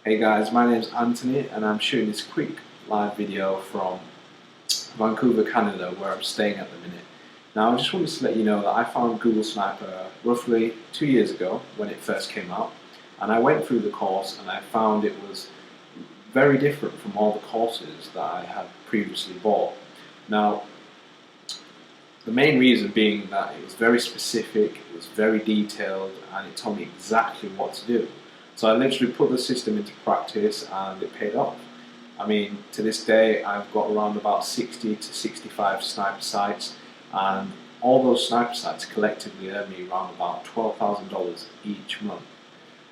Hey guys, my name's Anthony and I'm shooting this quick live video from Vancouver, Canada, where I'm staying at the minute. Now I just wanted to let you know that I found Google Sniper roughly 2 years ago when it first came out, and I went through the course and I found it was very different from all the courses that I had previously bought. Now, the main reason being that it was very specific, it was very detailed, and it told me exactly what to do. So I literally put the system into practice and it paid off. I mean, to this day, I've got around about 60 to 65 sniper sites, and all those sniper sites collectively earn me around about $12,000 each month.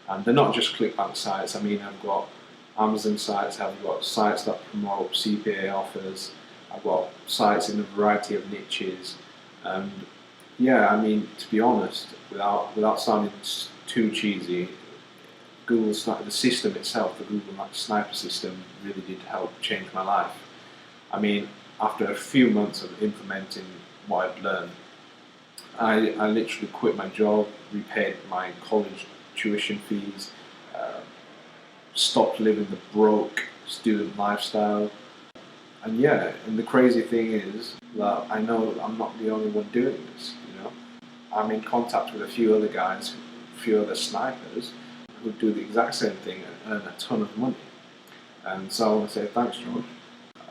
And they're not just ClickBank sites. I mean, I've got Amazon sites, I've got sites that promote CPA offers, I've got sites in a variety of niches, and yeah, I mean, to be honest, without sounding too cheesy, the system itself, the Google Sniper system, really did help change my life. I mean, after a few months of implementing what I'd learned, I literally quit my job, repaid my college tuition fees, stopped living the broke student lifestyle. And yeah, and the crazy thing is that I know I'm not the only one doing this, you know. I'm in contact with a few other guys, a few other snipers who do the exact same thing and earn a ton of money. And so I want to say thanks, George.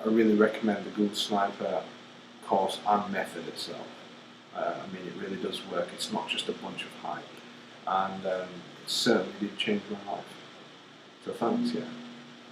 I really recommend the Google Sniper course and method itself. I mean, it really does work. It's not just a bunch of hype. And it certainly did change my life. So thanks, yeah.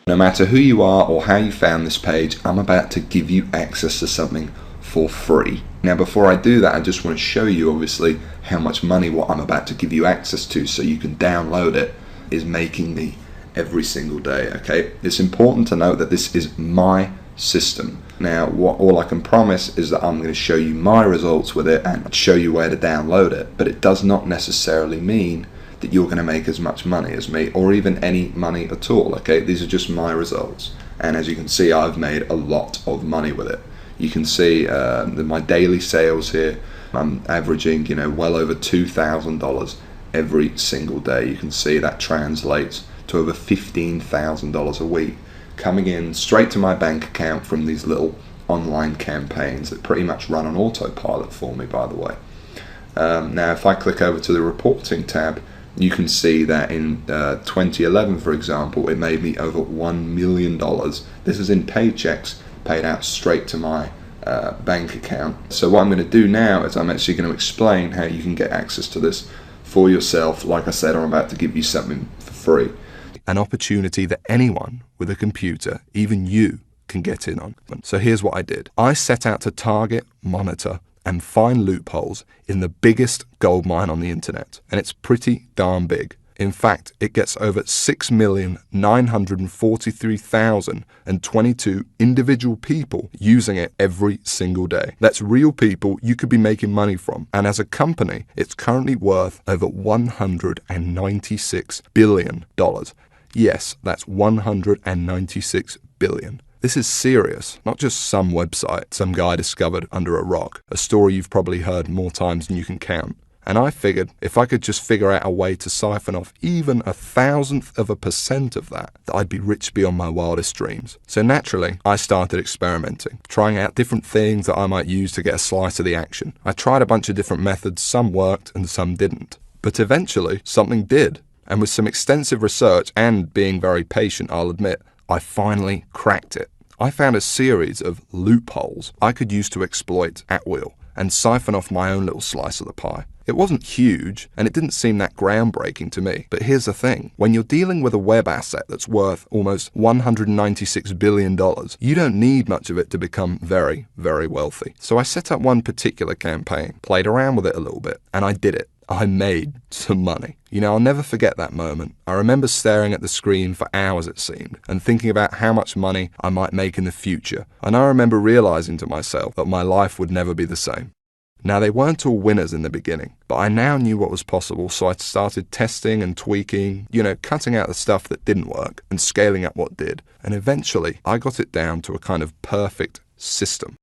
No matter who you are or how you found this page, I'm about to give you access to something for free. Now before I do that, I just want to show you obviously how much money what I'm about to give you access to so you can download it is making me every single day, okay? It's important to note that this is my system. Now all I can promise is that I'm going to show you my results with it and show you where to download it, but it does not necessarily mean that you're going to make as much money as me or even any money at all, okay? These are just my results, and as you can see, I've made a lot of money with it. You can see my daily sales here. I'm averaging, well over $2,000 every single day. You can see that translates to over $15,000 a week coming in straight to my bank account from these little online campaigns that pretty much run on autopilot for me, by the way. Now if I click over to the reporting tab, you can see that in 2011, for example, it made me over $1 million. This is in paychecks paid out straight to my bank account. So what I'm going to do now is I'm actually going to explain how you can get access to this for yourself. Like I said, I'm about to give you something for free. An opportunity that anyone with a computer, even you, can get in on. So here's what I did. I set out to target, monitor, and find loopholes in the biggest gold mine on the internet. And it's pretty darn big. In fact, it gets over 6,943,022 individual people using it every single day. That's real people you could be making money from. And as a company, it's currently worth over $196 billion. Yes, that's $196 billion. This is serious, not just some website some guy discovered under a rock, a story you've probably heard more times than you can count. And I figured if I could just figure out a way to siphon off even 1,000,000% of that, I'd be rich beyond my wildest dreams. So naturally, I started experimenting, trying out different things that I might use to get a slice of the action. I tried a bunch of different methods, some worked and some didn't. But eventually, something did. And with some extensive research and being very patient, I'll admit, I finally cracked it. I found a series of loopholes I could use to exploit at will and siphon off my own little slice of the pie. It wasn't huge, and it didn't seem that groundbreaking to me. But here's the thing. When you're dealing with a web asset that's worth almost $196 billion, you don't need much of it to become very, very wealthy. So I set up one particular campaign, played around with it a little bit, and I did it. I made some money. I'll never forget that moment. I remember staring at the screen for hours, it seemed, and thinking about how much money I might make in the future. And I remember realizing to myself that my life would never be the same. Now, they weren't all winners in the beginning, but I now knew what was possible, so I started testing and tweaking, cutting out the stuff that didn't work and scaling up what did. And eventually, I got it down to a kind of perfect system.